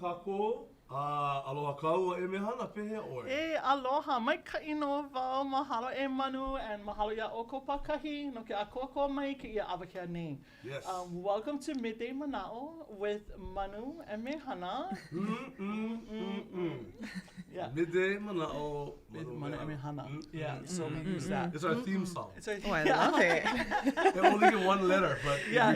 kako. Aloha kau e Mehana pehe oi. E aloha, mai ka'i no wau, mahalo e Manu and mahalo ia o ko pakahi no ke a koko mai ke ia awakea nei. Yes. Welcome to Midday Manaʻo with Manu and Mehana. Yeah. Midday Manaʻo. Manu and Mehana. Yeah, so we use that. It's our theme song. It's our, I love it. They only get one letter, but Yeah.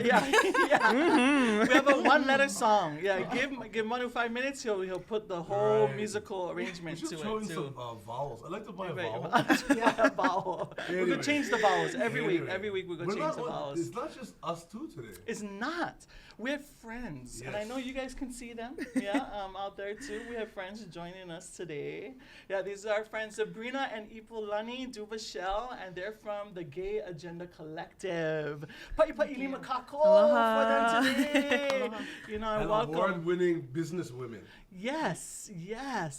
We have a one-letter song. Yeah, give Manu 5 minutes. He'll put the whole musical arrangement we to should throw it in too. some vowels. I like to buy a Right. vowel. Yeah, vowel. We're Anyway. gonna change the vowels every week. Anyway. Every week we're gonna change the vowels. It's not just us two today. It's not. We're friends, and I Yes. know you guys can see them. Yeah, out there too. We have friends joining us today. Yeah, these are our friends Zabrina and Ipolani, Duvauchelle, and they're from the Gay Agenda Collective. Pa'ipaili makako for them today. You know, And welcome. award-winning business women. Yes.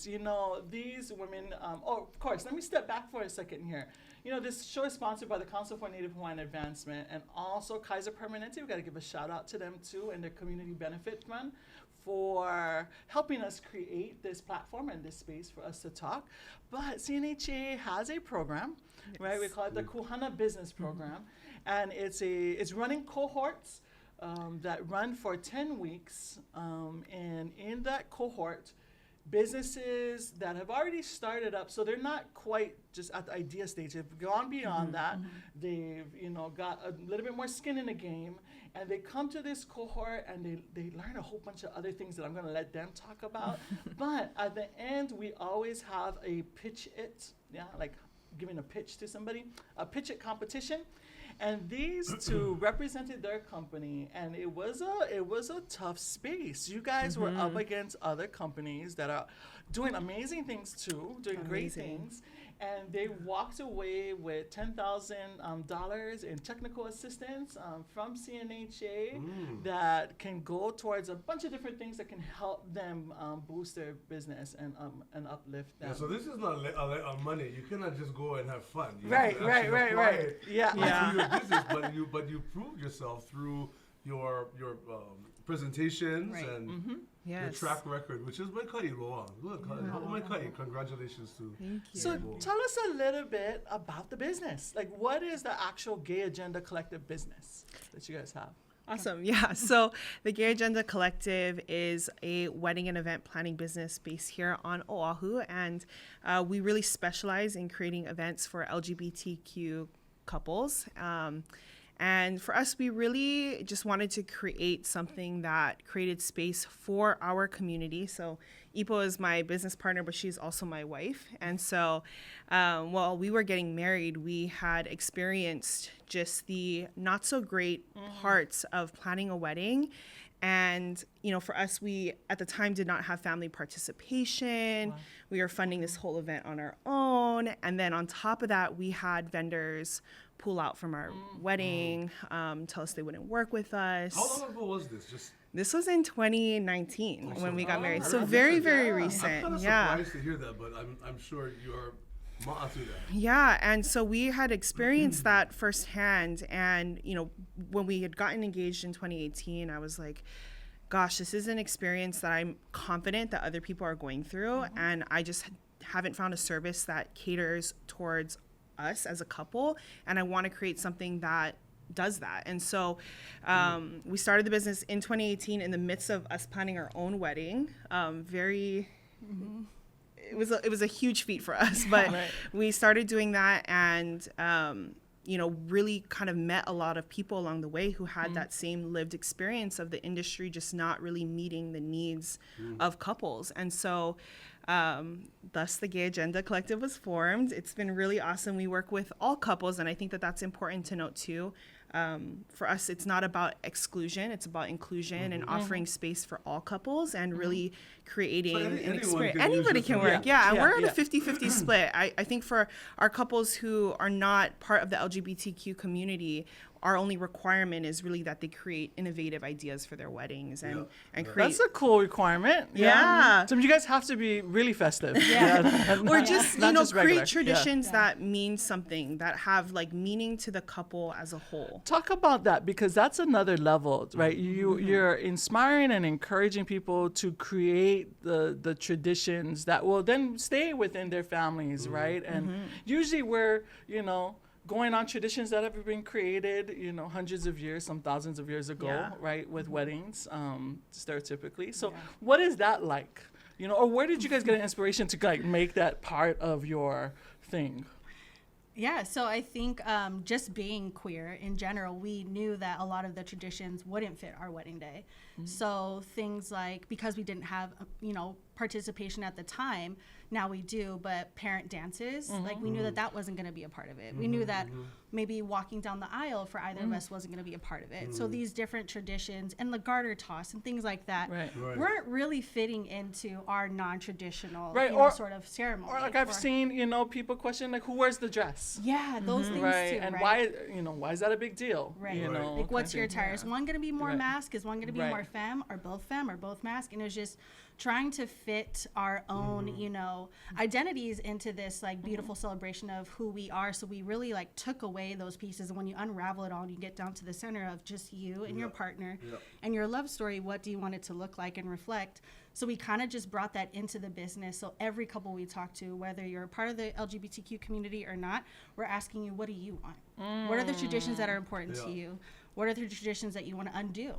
You know, these women, of course, let me step back for a second here. You know, this show is sponsored by the Council for Native Hawaiian Advancement and also Kaiser Permanente. We've got to give a shout out to them too and their Community Benefit Fund for helping us create this platform and this space for us to talk. But CNHA has a program, right? We call it the Kuhana Business Program. And it's running cohorts that run for 10 weeks. And in that cohort, businesses that have already started up, so they're not quite just at the idea stage. They've gone beyond that. They've, got a little bit more skin in the game, and they come to this cohort and they learn a whole bunch of other things that I'm going to let them talk about. But at the end, we always have a pitch it, like giving a pitch to somebody, a pitch it competition. And these two represented their company, and it was a tough space. You guys were up against other companies that are doing amazing things too, doing great things, and they walked away with $10,000 in technical assistance from CNHA that can go towards a bunch of different things that can help them boost their business and uplift them. Yeah, so this is not money. You cannot just go and have fun. You Right. have to actually apply it Yeah. to your business, but you proved yourself through your presentations and your track record, which is my kai loa. Congratulations to Thank you. So tell us a little bit about the business. Like, what is the actual Gay Agenda Collective business that you guys have? Awesome. Yeah. So the Gay Agenda Collective is a wedding and event planning business based here on Oahu. And we really specialize in creating events for LGBTQ couples. And for us, we really just wanted to create something that created space for our community. So Ipo is my business partner, but she's also my wife. And so while we were getting married, we had experienced just the not so great parts of planning a wedding. And, for us, we at the time did not have family participation. Wow. We were funding this whole event on our own. And then on top of that, we had vendors pull out from our wedding, tell us they wouldn't work with us. How long ago was this? This was in 2019 when we got married. So that's very, recent. very I'm recent. kind of surprised to hear that, but I'm sure you're ma'a to that. Yeah, and so we had experienced that firsthand. And, when we had gotten engaged in 2018, I was like, gosh, this is an experience that I'm confident that other people are going through. And I just haven't found a service that caters towards us as a couple. And I want to create something that does that. And so we started the business in 2018 in the midst of us planning our own wedding. It was a huge feat for us, but we started doing that and really kind of met a lot of people along the way who had that same lived experience of the industry just not really meeting the needs of couples. And so thus the Gay Agenda Collective was formed. It's been really awesome. We work with all couples, and I think that that's important to note too. For us, it's not about exclusion, it's about inclusion and offering space for all couples and really creating an experience. Anybody can work. And we're at a 50-50 split. I think for our couples who are not part of the LGBTQ community, our only requirement is really that they create innovative ideas for their weddings and create. That's a cool requirement. Yeah. So you guys have to be really festive. Or just, not you know, just regular. create traditions that mean something, that have like meaning to the couple as a whole. Talk about that, because that's another level, right? You're inspiring and encouraging people to create the traditions that will then stay within their families, right? And usually we're, you know, going on traditions that have been created, you know, hundreds of years, some thousands of years ago, right, with weddings, stereotypically. So what is that like? You know, or where did you guys get an inspiration to like make that part of your thing? Yeah, so I think just being queer in general, we knew that a lot of the traditions wouldn't fit our wedding day. So things like, because we didn't have, you know, participation at the time, now we do, but parent dances, like we knew that that wasn't going to be a part of it. We knew that maybe walking down the aisle for either of us wasn't going to be a part of it. So these different traditions and the garter toss and things like that weren't really fitting into our non-traditional you know, sort of ceremony. Or like I've seen, you know, people question like, who wears the dress? Yeah, those things too, And why, you know, why is that a big deal? You know, like what's your attire? Is one going to be more mask? Is one going to be more femme, or both mask? And it was just trying to fit our own, you know, identities into this like beautiful celebration of who we are. So we really like took away those pieces, and when you unravel it all and you get down to the center of just you and your partner and your love story, what do you want it to look like and reflect? So we kind of just brought that into the business. So every couple we talk to, whether you're a part of the LGBTQ community or not, we're asking you, what do you want? What are the traditions that are important to you? What are the traditions that you want to undo?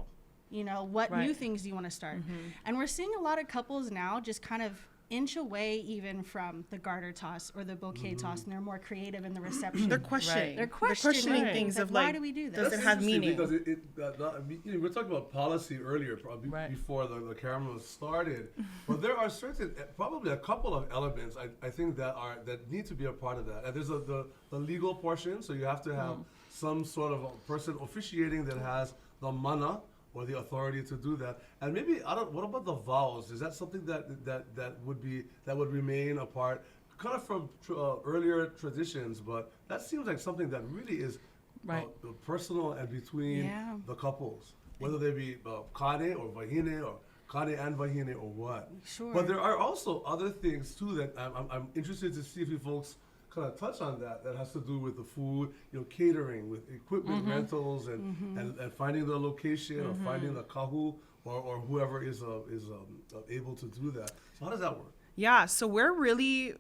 You know, what new things do you want to start? And we're seeing a lot of couples now just kind of inch away even from the garter toss or the bouquet toss, and they're more creative in the reception. They're questioning. They're questioning things of like, why do we do this? Does it have meaning? Because you know, we were talking about policy earlier, probably before the camera started. But there are certain, probably a couple of elements I think that need to be a part of that. And there's the legal portion, so you have to have some sort of a person officiating that has the mana, or the authority to do that. And maybe what about the vows? Is that something that would remain a part, kind of from earlier traditions? But that seems like something that really is personal and between the couples, whether they be kane or vahine, or kane and vahine, or what. Sure. But there are also other things too that I'm interested to see if you folks kind of touch on that has to do with the food, you know, catering, with equipment rentals, and finding the location, or finding the kahu, or whoever is able to do that. So how does that work? Yeah, so we're really,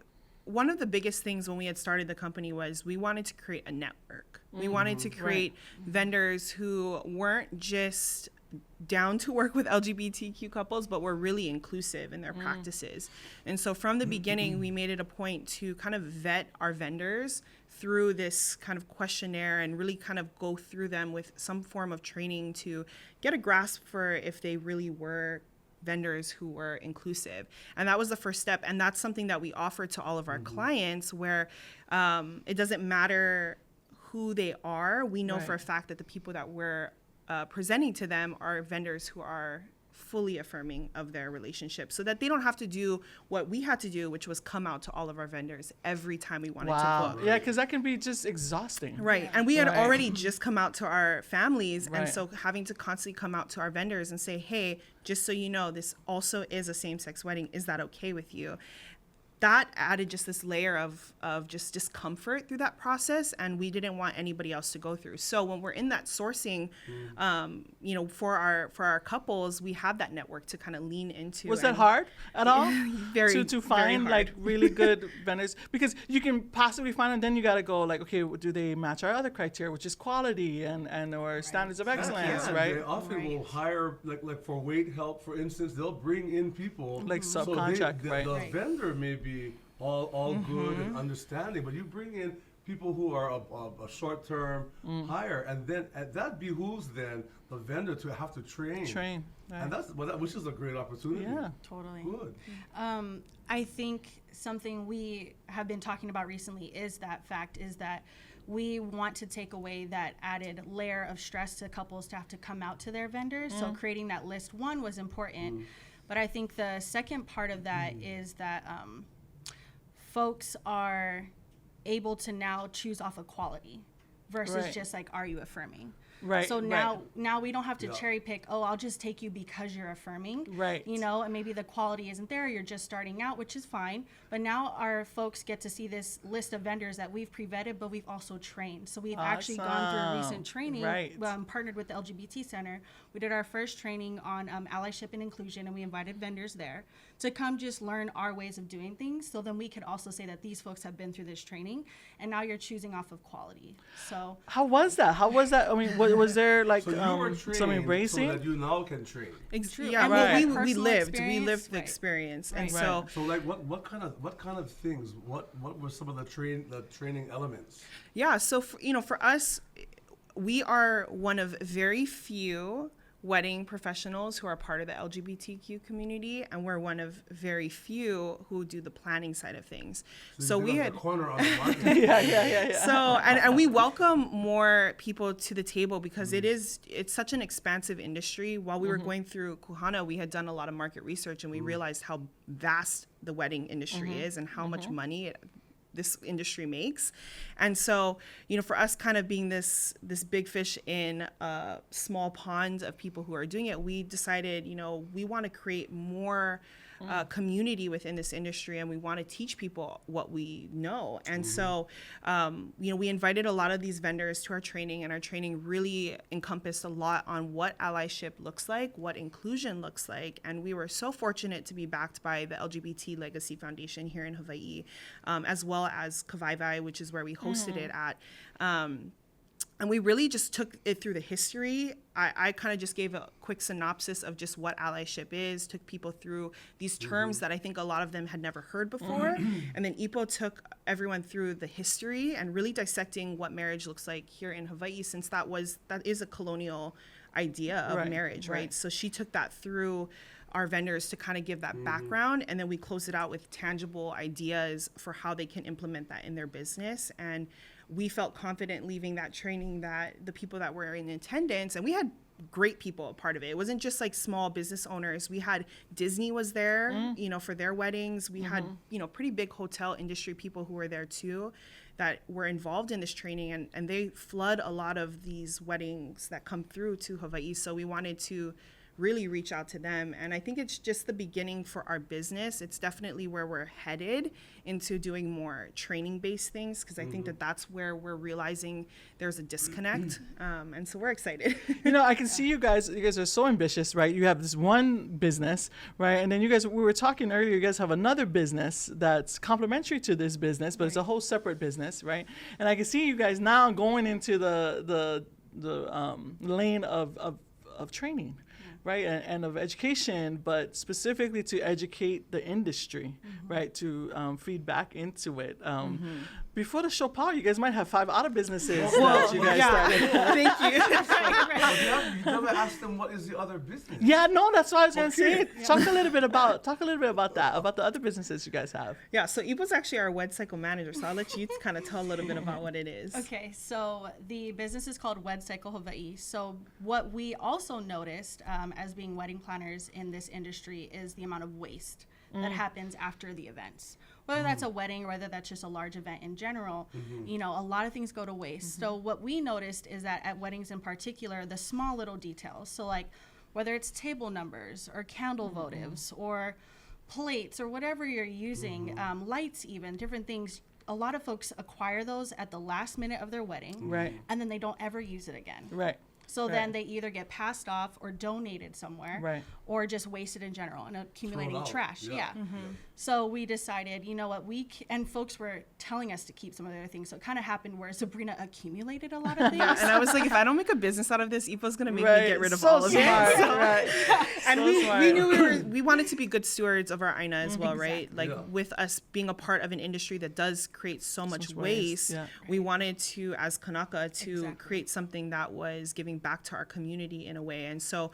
one of the biggest things when we had started the company was we wanted to create a network. We wanted to create vendors who weren't just down to work with LGBTQ couples, but were really inclusive in their practices. And so from the beginning, we made it a point to kind of vet our vendors through this kind of questionnaire and really kind of go through them with some form of training to get a grasp for if they really were vendors who were inclusive. And that was the first step. And that's something that we offer to all of our clients, where it doesn't matter who they are. We know for a fact that the people that we're presenting to them are vendors who are fully affirming of their relationship, so that they don't have to do what we had to do, which was come out to all of our vendors every time we wanted to book. Yeah, because that can be just exhausting. Right. And we had already just come out to our families. And so having to constantly come out to our vendors and say, hey, just so you know, this also is a same-sex wedding. Is that okay with you? That added just this layer of just discomfort through that process, and we didn't want anybody else to go through. So when we're in that sourcing, you know, for our couples, we have that network to kind of lean into. Was that hard at all? to find very like really good vendors? Because you can possibly find them, then you got to go like, okay, do they match our other criteria, which is quality and or standards of excellence, right? They often will hire like for weight help, for instance, they'll bring in people like subcontract, the vendor may be all good and understanding, but you bring in people who are a short-term hire, and then that behooves then the vendor to have to train, and which is a great opportunity. Yeah, totally. Good. I think something we have been talking about recently is that we want to take away that added layer of stress to couples to have to come out to their vendors. So creating that list, one, was important, but I think the second part of that is that folks are able to now choose off of quality. versus Right. just like, are you affirming? Right. So right. now we don't have to Yeah. cherry pick, oh, I'll just take you because you're affirming. Right. You know, and maybe the quality isn't there, you're just starting out, which is fine. But now our folks get to see this list of vendors that we've pre-vetted, but we've also trained. So we've actually gone through a Awesome. recent training, Right. partnered with the LGBT Center. We did our first training on allyship and inclusion, and we invited vendors there to come just learn our ways of doing things. So then we could also say that these folks have been through this training, and now you're choosing off of quality. So How was that? I mean, was there like So you were some trained embracing? so that you now can train. True. Yeah, And Right. we personal lived experience, the right. experience, Right. and Right. so So like what kind of things? What were some of the training elements? yeah, so for us, we are one of very few wedding professionals who are part of the LGBTQ community, and we're one of very few who do the planning side of things. So you we did had the corner on the market. yeah. so and we welcome more people to the table because it's such an expansive industry. While we were going through Kuhana, we had done a lot of market research, and we realized how vast the wedding industry is and how much money this industry makes. And so, for us kind of being this big fish in a small pond of people who are doing it, we decided, we want to create more community within this industry, and we want to teach people what we know. And so, we invited a lot of these vendors to our training, and our training really encompassed a lot on what allyship looks like, what inclusion looks like. And we were so fortunate to be backed by the LGBT Legacy Foundation here in Hawaii, as well as Kavaivai, which is where we hosted it at. And we really just took it through the history. I kind of just gave a quick synopsis of just what allyship is, took people through these terms that I think a lot of them had never heard before. And then Ipo took everyone through the history and really dissecting what marriage looks like here in Hawaii, since that is a colonial idea of Right, marriage, right. right? So she took that through our vendors to kind of give that background, and then we closed it out with tangible ideas for how they can implement that in their business. And we felt confident leaving that training that the people that were in attendance, and we had great people a part of it. It wasn't just like small business owners. We had Disney was there, for their weddings. We had, pretty big hotel industry people who were there too, that were involved in this training, and they flood a lot of these weddings that come through to Hawaii. So we wanted to really reach out to them. And I think it's just the beginning for our business. It's definitely where we're headed into doing more training-based things, because I think that that's where we're realizing there's a disconnect. And so we're excited. I can see you guys are so ambitious, right? You have this one business, right? And then we were talking earlier, you guys have another business that's complementary to this business, but it's a whole separate business, right? And I can see you guys now going into the lane of training, right, and of education, but specifically to educate the industry, right, to feed back into it. Before the show, Paul, you guys might have 5 other businesses that you guys started. Thank you. You never asked them what is the other business. Yeah, no, that's what I was gonna say. Okay. Talk a little bit about that, about the other businesses you guys have. Yeah, so Ipo's actually our Wed Cycle manager, so I'll let you kind of tell a little bit about what it is. Okay, so the business is called Wed Cycle Hawaii. So what we also noticed as being wedding planners in this industry is the amount of waste that happens after the events. Whether that's a wedding or whether that's just a large event in general, a lot of things go to waste. So what we noticed is that at weddings in particular, the small little details, so like whether it's table numbers or candle votives or plates or whatever you're using, lights even, different things, a lot of folks acquire those at the last minute of their wedding, Right. and then they don't ever use it again. Right. So Right. then they either get passed off or donated somewhere, Right. or just wasted in general and accumulating Thrown out. trash. Yeah. So we decided, what, and folks were telling us to keep some of the other things. So it kind of happened where Zabrina accumulated a lot of things. And I was like, if I don't make a business out of this, Ipo's gonna make me get rid of so all of smart. it. So- Right. And So we smart. knew we wanted to be good stewards of our Aina as well, right? Exactly. Like Yeah. with us being a part of an industry that does create so much much waste, waste, yeah. we wanted to, as Kanaka, to Exactly. create something that was giving back to our community in a way. And so,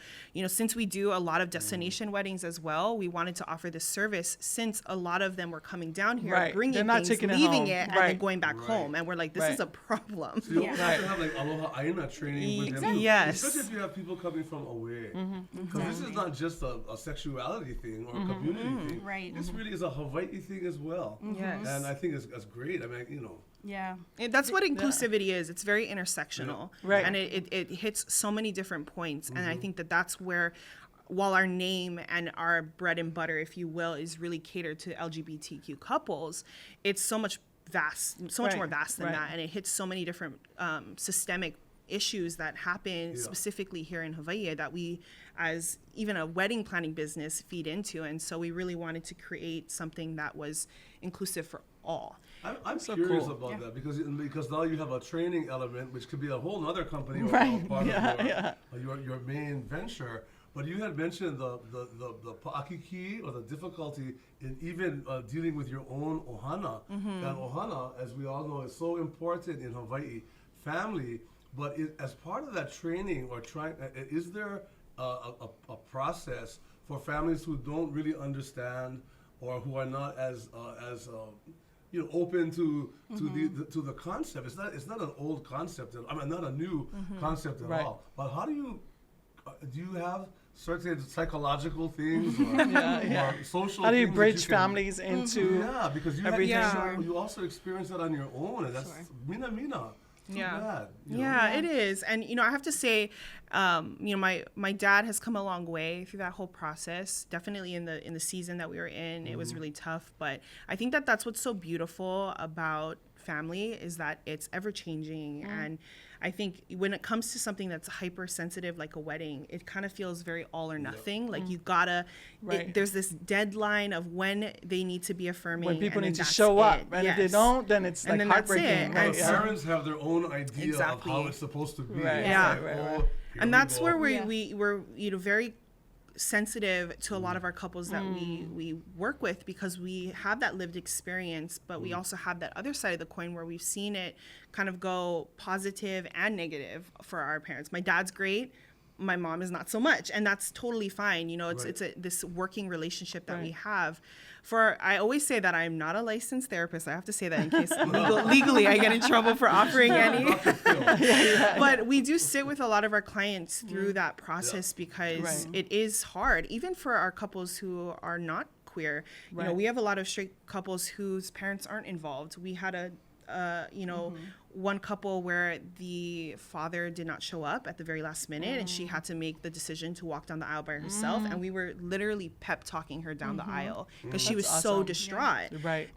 since we do a lot of destination weddings as well, we wanted to offer this service, since a lot of them were coming down here, Right. bringing They're not things, taking it leaving home. it, and Right. then going back Right. home. And we're like, this Right. is a problem. So you Yeah. have to have like aloha aina training with them. Exactly. Yes. Especially if you have people coming from away. Because this is not just a sexuality thing or a community thing. Right. This really is a Hawaii thing as well. Yes. And I think it's great. I mean, Yeah. And that's what inclusivity is. It's very intersectional. Right. And it hits so many different points. And I think that that's where, while our name and our bread and butter, if you will, is really catered to LGBTQ couples, it's so much more vast than that. And it hits so many different systemic issues that happen specifically here in Hawaii that we, as even a wedding planning business, feed into. And so we really wanted to create something that was inclusive for all. I'm So curious cool. about that because now you have a training element, which could be a whole other company or part of your main venture. But you had mentioned the pa'akiki, or the difficulty in even dealing with your own ohana. And ohana, as we all know, is so important in Hawaii family. But as part of that training, or is there a process for families who don't really understand, or who are not as open to the concept? It's not an old concept. I mean, not a new concept at all. But how do you have certain psychological things or social? How do you things bridge families into because you also experience that on your own, and that's mina. It is. And I have to say, my dad has come a long way through that whole process. Definitely in the season that we were in, it was really tough, but I think that that's what's so beautiful about family, is that it's ever changing. And I think when it comes to something that's hypersensitive, like a wedding, it kind of feels very all or nothing. Like you gotta, there's this deadline of when they need to be affirming. When people and need to that's show up, it. and if they don't, then it's like heartbreaking. Right? Parents have their own idea of how it's supposed to be. Right. And that's where we're very sensitive to a lot of our couples that we work with, because we have that lived experience, but we also have that other side of the coin where we've seen it kind of go positive and negative for our parents. My dad's great. My mom is not so much, and that's totally fine. It's this working relationship that we have. I always say that I'm not a licensed therapist. I have to say that in case legally I get in trouble for offering any. But we do sit with a lot of our clients through that process because it is hard, even for our couples who are not queer. We have a lot of straight couples whose parents aren't involved. We had one couple where the father did not show up at the very last minute, and she had to make the decision to walk down the aisle by herself, and we were literally pep talking her down the aisle because she was so distraught.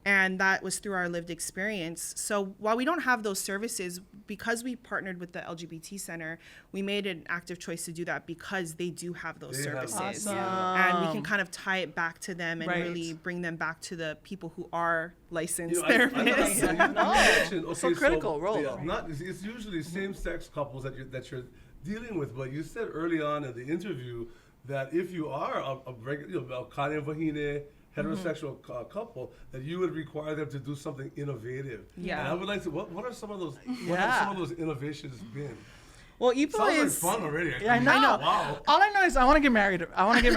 And that was through our lived experience. So while we don't have those services, because we partnered with the LGBT Center, we made an active choice to do that because they do have those services. And we can kind of tie it back to them and really bring them back to the people who are licensed therapists. So critical role. It's usually same-sex couples that you're dealing with, but you said early on in the interview that if you are a regular kane wahine heterosexual couple, that you would require them to do something innovative. And I would like to. What are some of those? What have some of those innovations been? Well, Ipo sounds is like fun already. I know. Wow. All I know is I want to get married. I want to get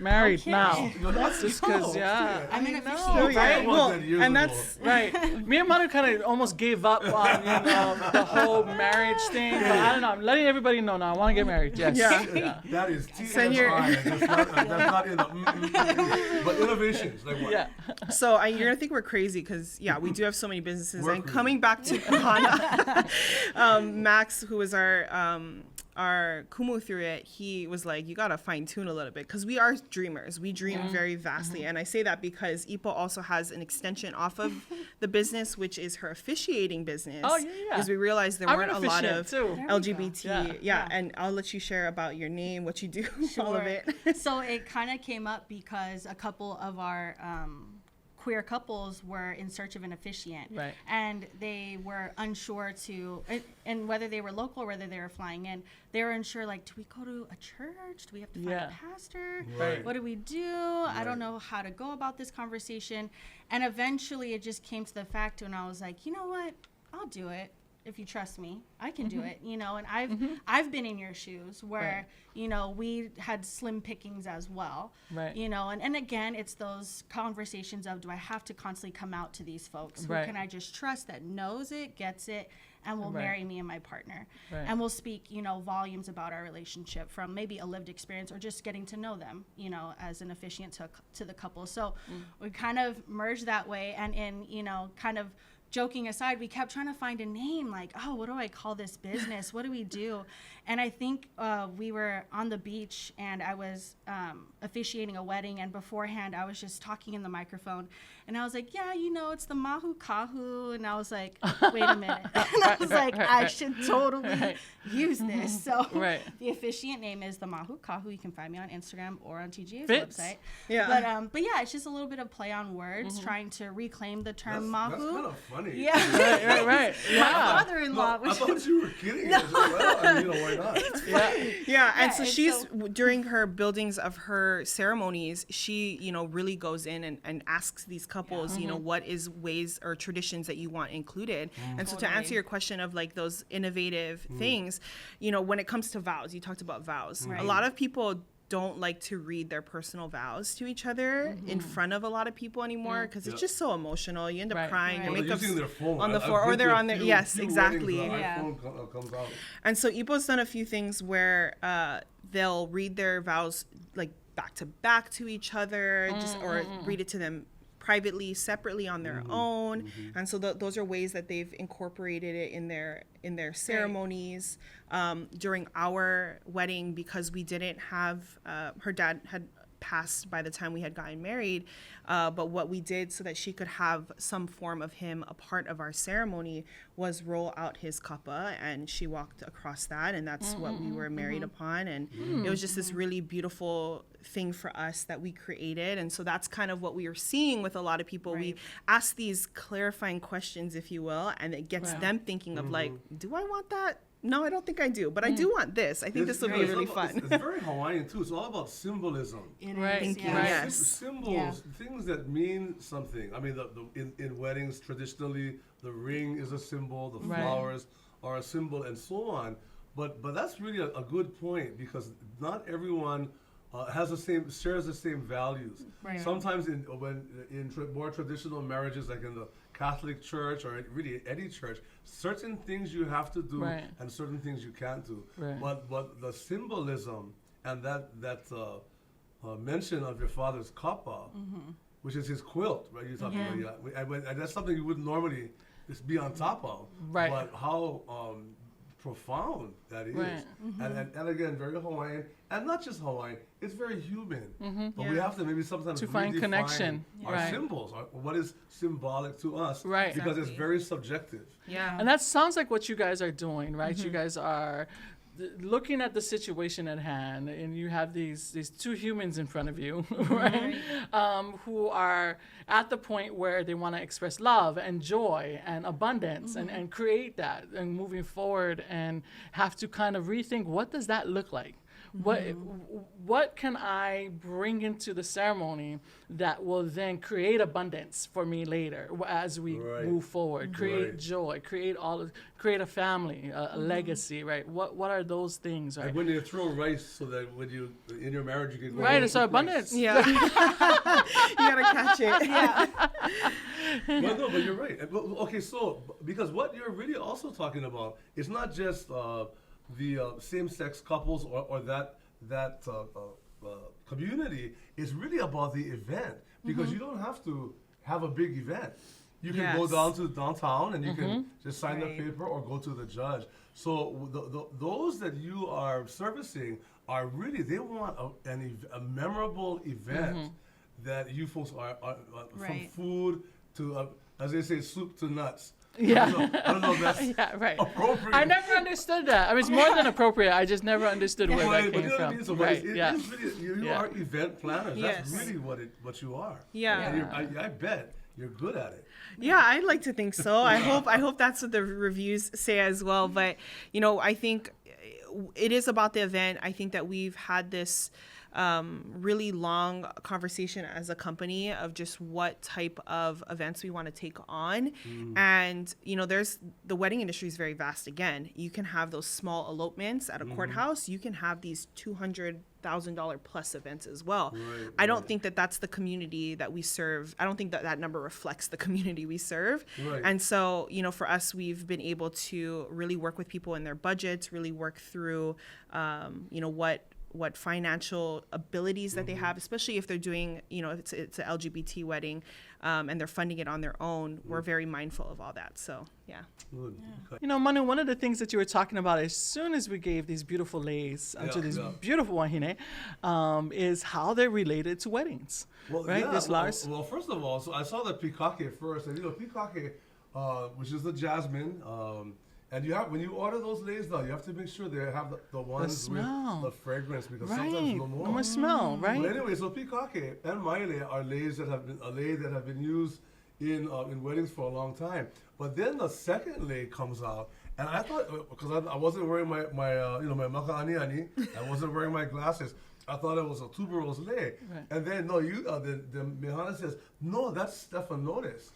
married now. That's just because, I'm in and that's right. Me and Manu kind of almost gave up on the whole marriage thing. But I don't know. I'm letting everybody know now. I want to get married. Yes. That is TMI. That's not in the. But innovations like what? Yeah. So you're gonna think we're crazy because we do have so many businesses. And coming back to Hana, Max, who was our kumu through it, he was like, you gotta fine tune a little bit because we are dreamers. We dream very vastly, and I say that because Ipo also has an extension off of the business, which is her officiating business. Oh yeah. Because we realized there weren't a lot of LGBT. Yeah. And I'll let you share about your name, what you do, all of it. So it kind of came up because a couple of our queer couples were in search of an officiant, and they were unsure and whether they were local or whether they were flying in. They were unsure, like, do we go to a church? Do we have to find a pastor? What do we do? I don't know how to go about this conversation. And eventually it just came to the fact when I was like, you know what, I'll do it. If you trust me, I can do it, and I've been in your shoes where, we had slim pickings as well, and again, it's those conversations of, do I have to constantly come out to these folks? Who can I just trust that knows it, gets it, and will marry me and my partner? And will speak, volumes about our relationship from maybe a lived experience or just getting to know them, as an officiant to the couple. So we kind of merged that way, and in, kind of joking aside, we kept trying to find a name, like, oh, what do I call this business? What do we do? And I think we were on the beach, and I was officiating a wedding, and beforehand I was just talking in the microphone, and I was like, yeah, you know, it's the Mahu Kahu, and I was like, wait a minute. And I was like, I should totally use this. So the officiant name is the Mahu Kahu. You can find me on Instagram or on TGA's website. Yeah. But yeah, it's just a little bit of play on words, trying to reclaim the term Mahu. That's kind of funny. Yeah. Right. Yeah. My father-in-law. I thought you were kidding. As well. I mean, you know, why not? Yeah, and so she's during her buildings of her ceremonies, she, you know, really goes in and asks these couples, you know, what is ways or traditions that you want included. And so to answer your question of like those innovative things, you know, when it comes to vows, you talked about vows. A lot of people don't like to read their personal vows to each other in front of a lot of anymore because it's just so emotional. You end up crying. Your makeup's using their phone on the floor, or they're on their few exactly. Phone comes out. And so Ipo's done a few things where they'll read their vows like back to back to each other, or read it to them privately, separately on their own. And so those are ways that they've incorporated it in their ceremonies. During our wedding, because we didn't have, her dad had passed by the time we had gotten married, but what we did so that she could have some form of him a part of our ceremony was roll out his kappa, and she walked across that, and that's what we were married upon. And it was just this really beautiful thing for us that we created. And so that's kind of what we are seeing with a lot of people. We ask these clarifying questions, if you will, and it gets them thinking of like, do I want that? No, I don't think I do, but I do want this. I think this will be really fun. It's very Hawaiian too. It's all about symbolism. Thank you. Yes. Symbols, things that mean something. I mean, in weddings, traditionally, the ring is a symbol, the flowers are a symbol, and so on. But that's really a good point, because not everyone shares the same values. Sometimes in more traditional marriages, like in the Catholic Church or really any church, certain things you have to do and certain things you can't do. But the symbolism and that mention of your father's kappa, which is his quilt, right? You're talking about, and that's something you wouldn't normally just be on top of. But how profound that is. And again, very Hawaiian, and not just Hawaiian, it's very human. But we have to maybe sometimes to find connection. Our symbols, what is symbolic to us, because it's very subjective. And that sounds like what you guys are doing, right? You guys are looking at the situation at hand, and you have these two humans in front of you, right? Who are at the point where they want to express love and joy and abundance and create that and moving forward, and have to kind of rethink, what does that look like? What can I bring into the ceremony that will then create abundance for me later as we move forward? Create joy, create a family, a legacy, right? What are those things, right? And when you throw rice, so that when you in your marriage you can go it's abundance. You gotta catch it. Well, no, but you're right. Okay, so because what you're really also talking about is not just the same-sex couples or that community. Is really about the event, because you don't have to have a big event. You can go down to downtown and you can just sign the paper or go to the judge. So those that you are servicing are really, they want a memorable event that you folks are from food to, as they say, soup to nuts. I don't know if that's appropriate. I never understood that. I mean, it's more than appropriate. I just never understood where that came from. It is really, you are event planners. That's really what you are. And I bet you're good at it. I'd like to think so. I hope that's what the reviews say as well. But I think it is about the event. I think that we've had this really long conversation as a company of just what type of events we want to take on. And there's the wedding industry is very vast. Again, you can have those small elopements at a courthouse. You can have these $200,000 plus events as well. I don't think that that's the community that we serve. I don't think that number reflects the community we serve. And so for us, we've been able to really work with people in their budgets, really work through what financial abilities that they have, especially if they're doing, if it's an LGBT wedding, and they're funding it on their own. We're very mindful of all that. So, yeah. Manu, one of the things that you were talking about as soon as we gave these beautiful leis to these beautiful wahine, is how they're related to weddings. Well, right? Well, first of all, so I saw the pikake first, and pikake, which is the jasmine, and when you order those leis, though, you have to make sure they have the ones with the fragrance, because sometimes no more smell, right? But anyway, so pikake and maile are leis that have been used in weddings for a long time. But then the second lei comes out, and I thought, because I wasn't wearing my my maka'aniani, I wasn't wearing my glasses, I thought it was a tuberose lei. Right. And then the Mehana says, no, that's Stephanotis.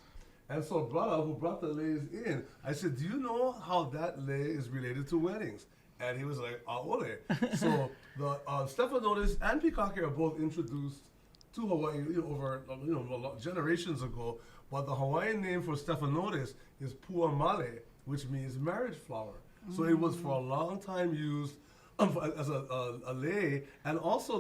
And so brother who brought the leis in, I said, do you know how that lei is related to weddings? And he was like, aole. So the Stephanotis and pikake are both introduced to Hawaii over generations ago. But the Hawaiian name for Stephanotis is puamale, which means marriage flower. So it was for a long time used as a lei, and also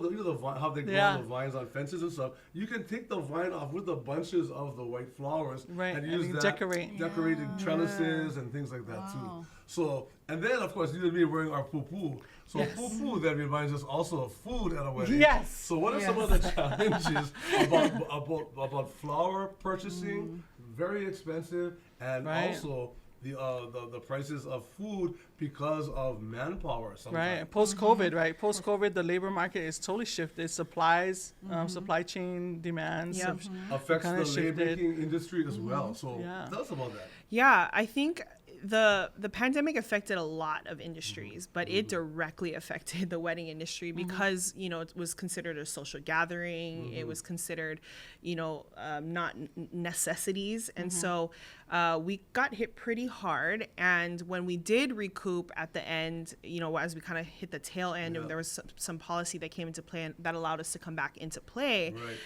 how they grow the vines on fences and stuff. You can take the vine off with the bunches of the white flowers and use that decorating trellises and things like that too. So, and then of course you and me wearing our pupu. So pupu that reminds us also of food at a wedding. Yes. So what are some of the challenges about flower purchasing? Very expensive, and also the prices of food because of manpower sometimes. Right. Post-COVID, right? Post-COVID, the labor market is totally shifted. Supplies, supply chain demands affects the labor-making industry as well. So tell us about that. Yeah, I think the pandemic affected a lot of industries, but it directly affected the wedding industry because, it was considered a social gathering. It was considered, not necessities. And so we got hit pretty hard. And when we did recoup at the end, as we kind of hit the tail end, and there was some policy that came into play and that allowed us to come back into play. Right.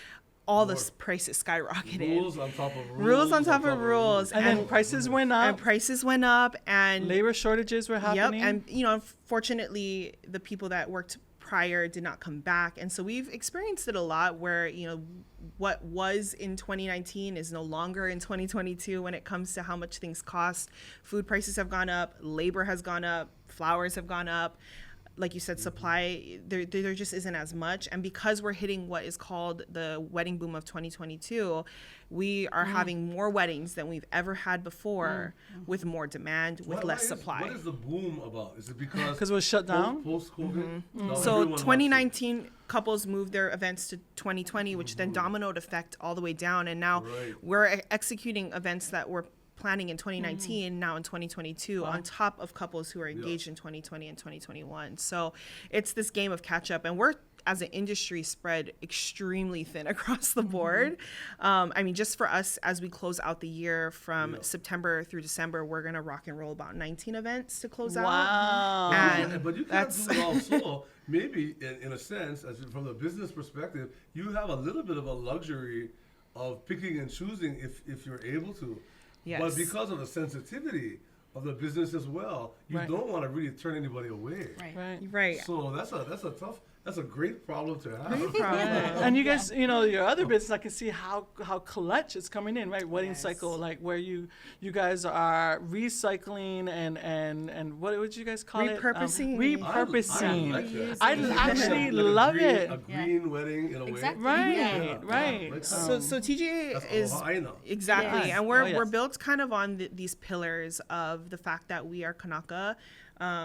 All the prices skyrocketed. Rules on top of rules. Rules on top of rules. And then prices went up. And prices went up. And labor shortages were happening. Yep. And, unfortunately, the people that worked prior did not come back. And so we've experienced it a lot where, what was in 2019 is no longer in 2022 when it comes to how much things cost. Food prices have gone up. Labor has gone up. Flowers have gone up. Like you said, supply, there just isn't as much. And because we're hitting what is called the wedding boom of 2022, we are having more weddings than we've ever had before with more demand, with less supply. What is the boom about? Is it because it was shut down? Post-COVID? No, so 2019 couples moved their events to 2020, which then dominoed effect all the way down. And now we're executing events that were planning in 2019 now in 2022 on top of couples who are engaged in 2020 and 2021. So it's this game of catch up, and we're as an industry spread extremely thin across the board. Just for us, as we close out the year from September through December, we're going to rock and roll about 19 events to close out. But you can't do it all solo. Maybe in a sense, from the business perspective, you have a little bit of a luxury of picking and choosing if you're able to. Yes. But because of the sensitivity of the business as well, you don't want to really turn anybody away. Right. So that's a great problem to have. Great problem. And you guys, your other business, I can see how clutch is coming in, right? Wedding cycle, like where you guys are recycling and what would you guys call repurposing. it? Repurposing. I actually love it. A green wedding in a way. Exactly. Right. So TJ is exactly, and we're built kind of on these pillars of the fact that we are Kanaka.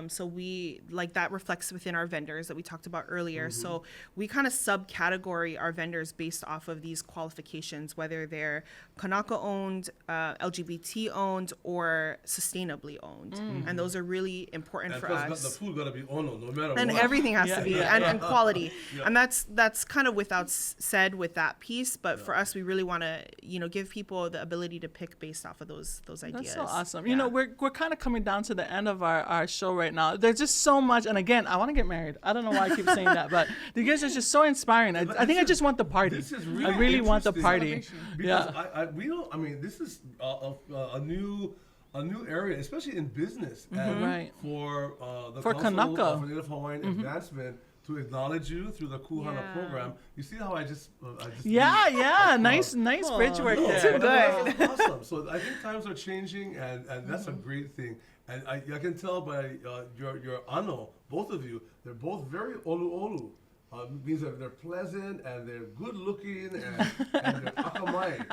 So we, that reflects within our vendors that we talked about earlier. So we kind of subcategory our vendors based off of these qualifications, whether they're Kanaka owned, LGBT owned, or sustainably owned. And those are really important for us. The food gotta be ono, no matter what. And everything has to be, and quality. And that's kind of without said with that piece, but for us, we really want to, give people the ability to pick based off of those ideas. That's so awesome. We're kind of coming down to the end of our show right now. There's just so much, and again, I want to get married. I don't know why I keep saying that, but you guys are just so inspiring. I think I just want the party. This is really I really want the party. Because this is a new area, especially in business, and for the Council Kanaka. for Native Hawaiian Advancement to acknowledge you through the Kuhana Yeah. program. You see how I just Nice bridge work No, there. but that's awesome. So I think times are changing, and that's a great thing. And I can tell by your ano, both of you, they're both very olu. Means that they're pleasant and they're good looking and they're akamai.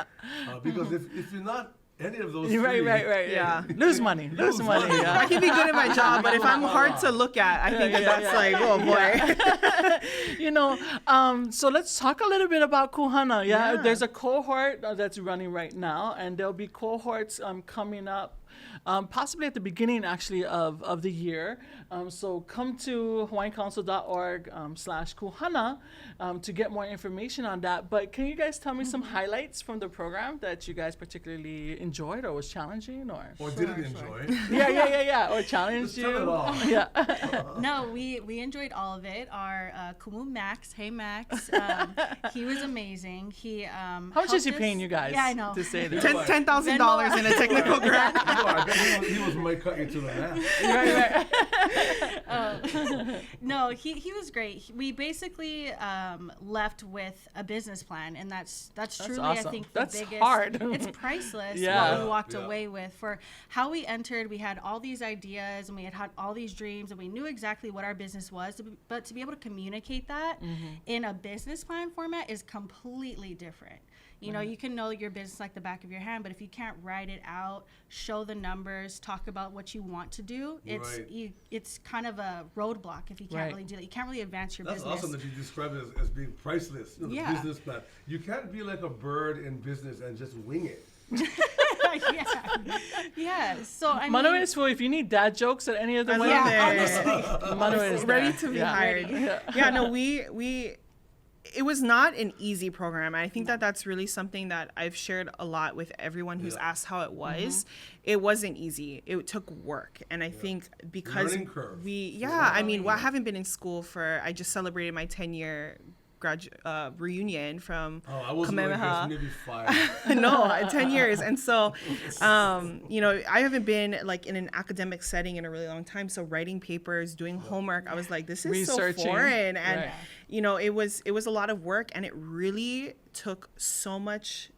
Because if you're not any of those three, Right. Yeah. Lose money. I Yeah. can be good at my job, but if I'm hard to look at, I think that's like, oh boy. So let's talk a little bit about Kuhana. Yeah, Yeah. there's a cohort that's running right now, and there'll be cohorts coming up. Possibly at the beginning, actually, of the year. So come to hawaiiancouncil.org/Kuhana to get more information on that. But can you guys tell me some highlights from the program that you guys particularly enjoyed or was challenging? or didn't enjoy. Yeah. Or challenged Just you? tell it all. Yeah. No, we enjoyed all of it. Our Kumu Max, hey Max, he was amazing. He How much is he paying you guys Yeah, I know. to say this? $10,000 in a technical grant. I bet he was might cut you to the max. Right. No, he was great. We basically left with a business plan, and that's truly awesome. I think That's the biggest. hard. It's priceless. Yeah. What we walked Yeah. away with for how we entered. We had all these ideas, and we had all these dreams, and we knew exactly what our business was. But to be able to communicate that in a business plan format is completely different. You know, you can know your business like the back of your hand, but if you can't write it out, show the numbers, talk about what you want to do, it's kind of a roadblock if you can't really do that. You can't really advance your That's business. awesome that you describe it as being priceless. The Yeah. business plan. You can't be like a bird in business and just wing it. Yeah. So I mean, Manu is full. If you need dad jokes at any of the I weddings, love it. Manu is Ready there. to be Yeah. hired. Yeah, no, we it was not an easy program. I think that's really something that I've shared a lot with everyone who's asked how it was. It wasn't easy. It took work. And I think because Learning curve. I mean, I haven't been in school I just celebrated my 10-year reunion from I wasn't Kamehameha. maybe 5. No, 10 years. And so, I haven't been like in an academic setting in a really long time. So writing papers, doing homework, I was like, this is Researching. so foreign. And, Right. it was a lot of work, and it really took so much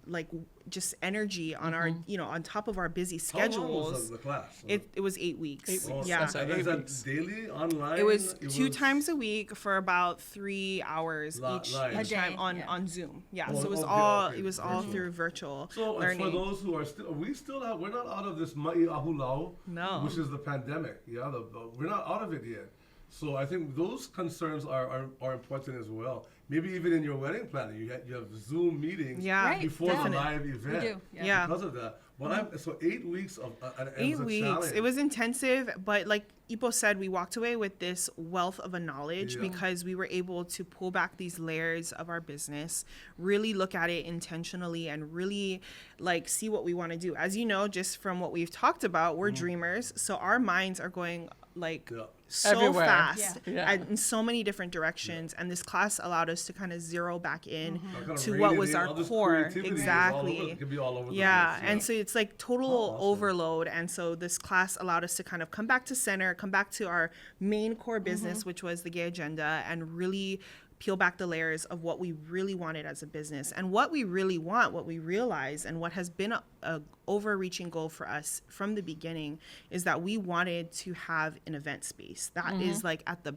like just energy on our, on top of our busy How long schedules. was the class? It was 8 weeks. 8 weeks. Yeah. That's And right. is 8 that weeks. daily, online? It was 2 times a week for about 3 hours each Live. A each time day, on Zoom. Yeah, Oh, so it was okay, it was all through virtual So learning. for those who are still, we're not out of this ma'i ahulau, No. which is the pandemic. Yeah, we're not out of it yet. So I think those concerns are important as well. Maybe even in your wedding planning, you have Zoom meetings Yeah, Right, before definitely. the live event. We do. Yeah. Because of that. But so 8 weeks of and it 8 was a weeks. challenge. It was intensive, but like Ipo said, we walked away with this wealth of a knowledge Yeah. because we were able to pull back these layers of our business, really look at it intentionally, and really like see what we want to do. As you know, just from what we've talked about, we're dreamers, so our minds are going like Yeah. so Everywhere. fast Yeah. in so many different directions, and this class allowed us to kind of zero back in Kind of to rein what it was in. our All this core. creativity is all over- Exactly. It can be all over Yeah, the place. and so it's like total awesome. overload. And so this class allowed us to kind of come back to center, come back to our main core business, which was the gay agenda, and really peel back the layers of what we really wanted as a business. And what we really want, what we realize, and what has been a overreaching goal for us from the beginning is that we wanted to have an event space that is like at the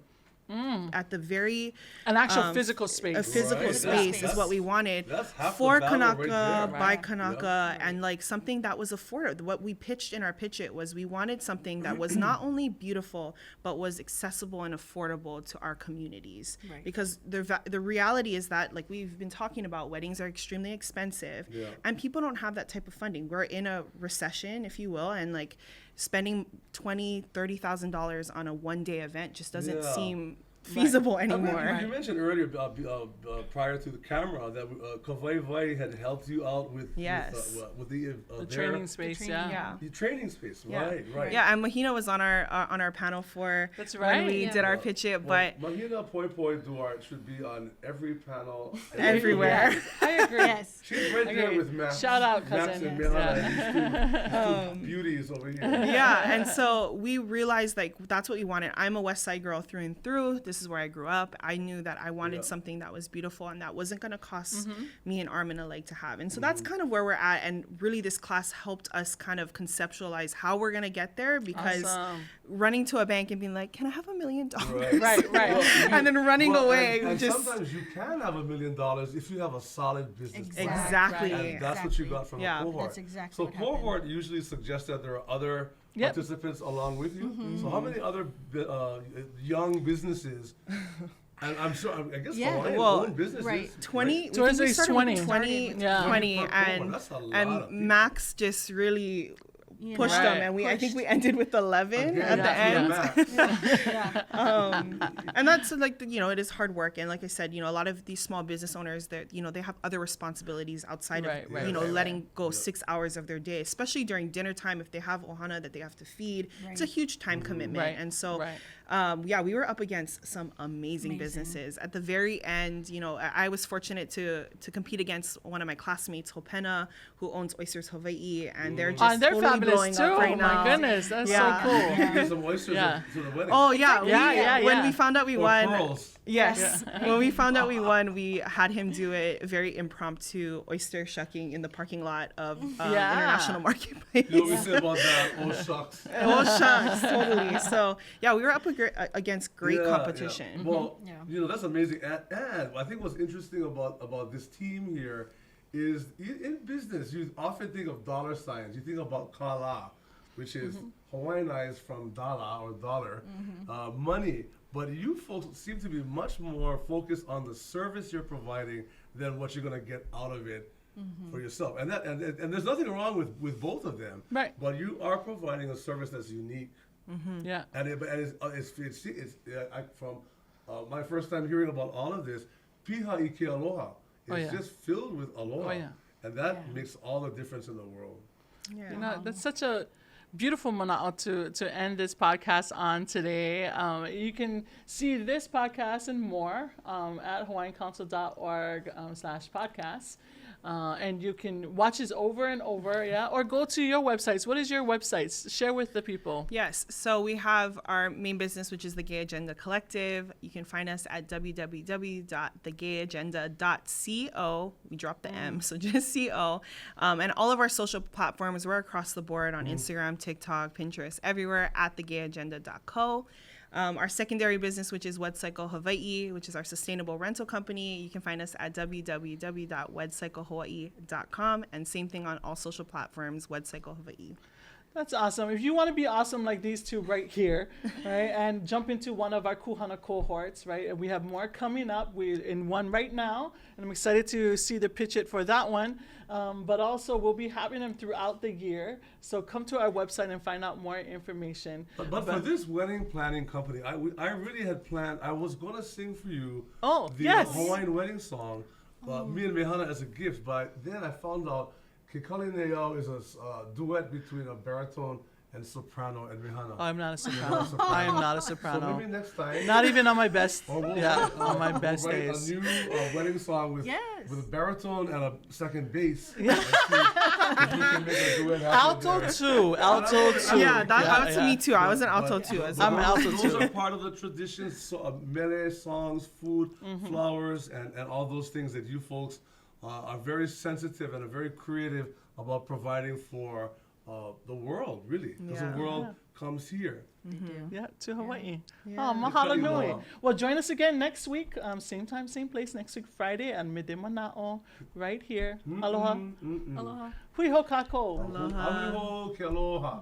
very An actual physical space. a physical Right. space That's- is what we wanted that's half for the battle right Kanaka, there. by Right. Kanaka, and like something that was affordable. What we pitched in our pitch it was we wanted something that was not only beautiful but was accessible and affordable to our communities. Right. Because the reality is that, like we've been talking about, weddings are extremely expensive, Yeah. and people don't have that type of funding. We're in a recession, if you will, and like spending $20,000-$30,000 on a one-day event just doesn't Yeah. seem feasible I mean, anymore. you mentioned earlier prior to the camera that Kawai Vai had helped you out with Yes. with the The their- training space, training, yeah. the training space. Yeah. Right. Yeah, and Mahina was on our panel for That's when right. we Yeah. did our pitch it, but Mahina Poi Poi Duart should be on every panel. everywhere. I agree. Yes. She's right there Okay. with Max. Shout out, Max cousin. and Yes. Mehana, these two beauties over here. Yeah, and so we realized like that's what we wanted. I'm a West Side girl through and through. This this is where I grew up. I knew that I wanted Yeah. something that was beautiful and that wasn't going to cost me an arm and a leg to have. And so that's kind of where we're at. And really, this class helped us kind of conceptualize how we're going to get there, because running to a bank and being like, can I have $1 million? Right. Well, And then running away. And just sometimes you can have $1 million if you have a solid business plan. Exactly. And that's what you got from Yeah. a cohort. That's exactly So what happened. cohort usually suggests that there are other Yep. participants along with you. So how many other young businesses? And I'm sure, I guess Yeah. Hawaiian Well, own businesses. right. 20, So it's we like started 20. with 20, Yeah. 20, Per and cohort, that's a lot of and people. Max just really You pushed know? them, and I think we ended with 11 Again, at the that's end. your max. And that's like, it is hard work. And like I said, a lot of these small business owners, that, they have other responsibilities outside Right, of, right, letting go 6 hours of their day, especially during dinner time. If they have ohana that they have to feed, it's a Right. huge time commitment. Right, And so, right. we were up against some amazing businesses. At the very end, I was fortunate to compete against one of my classmates, Hopena, who owns Oysters Hawaii, and they're just They're totally fabulous blowing too. up Oh right my now. goodness, that's Yeah. so cool. You get some oysters Yeah. to the wedding. Oh yeah, Exactly. when Yeah. we found out we Or won. pearls. Yes, when we found out we won, we had him do a very impromptu oyster shucking in the parking lot of Yeah. International Marketplace. You know what we say about that? Oh, shucks. Oh shucks, totally. So we were up against great Yeah, competition. yeah. Well, Yeah. that's amazing. And I think what's interesting about this team here is in business, you often think of dollar signs. You think about kala, which is Hawaiianized from dala or dollar, money. But you folks seem to be much more focused on the service you're providing than what you're going to get out of it for yourself. And there's nothing wrong with both of them. Right. But you are providing a service that's unique. Yeah. From my first time hearing about all of this, Piha Ike Aloha. It's just filled with aloha. Oh, yeah. And that makes all the difference in the world. Yeah. That's such a beautiful Manaʻo to end this podcast on today. You can see this podcast and more at hawaiiancouncil.org/podcasts. And you can watch this over and over, or go to your websites. What is your websites? Share with the people. Yes. So we have our main business, which is the Gay Agenda Collective. You can find us at www.thegayagenda.co. We dropped the M, so just CO. And all of our social platforms, we're across the board on Instagram, TikTok, Pinterest, everywhere at thegayagenda.co. Our secondary business, which is Wed Cycle Hawaii, which is our sustainable rental company. You can find us at www.wedcyclehawaii.com, and same thing on all social platforms, Wed Cycle Hawaii. That's awesome. If you want to be awesome like these two right here, right, and jump into one of our Kuhana cohorts, right, and we have more coming up. We're in one right now, and I'm excited to see the pitch it for that one. But also, we'll be having them throughout the year. So come to our website and find out more information. But for this wedding planning company, I really had planned, I was going to sing for you Oh, the yes. Hawaiian wedding song, Me and Mehana as a gift. But then I found out Ke Kalineo is a duet between a baritone and soprano and Mehana. I'm not a You're soprano. not a soprano. I am not a So soprano. maybe next time. Not even on my best. Or we'll On my best write days. a new wedding song with Yes. a baritone and a second bass. Yeah. If we can make a duet happen Alto there. too. Alto too. Yeah, that's me too. I was an alto But- too as but well. I'm alto those too. are part of the traditions, mele songs, food, flowers, and all those things that you folks are very sensitive and are very creative about providing for the world, really. Because Yeah. the world comes here. Yeah, to Hawaii. Yeah. Oh, mahalo Aloha. nui. Well, join us again next week, same time, same place, next week, Friday, at Midday Manaʻo, right here. Aloha. Aloha. Hui ho kako. Aloha ke aloha.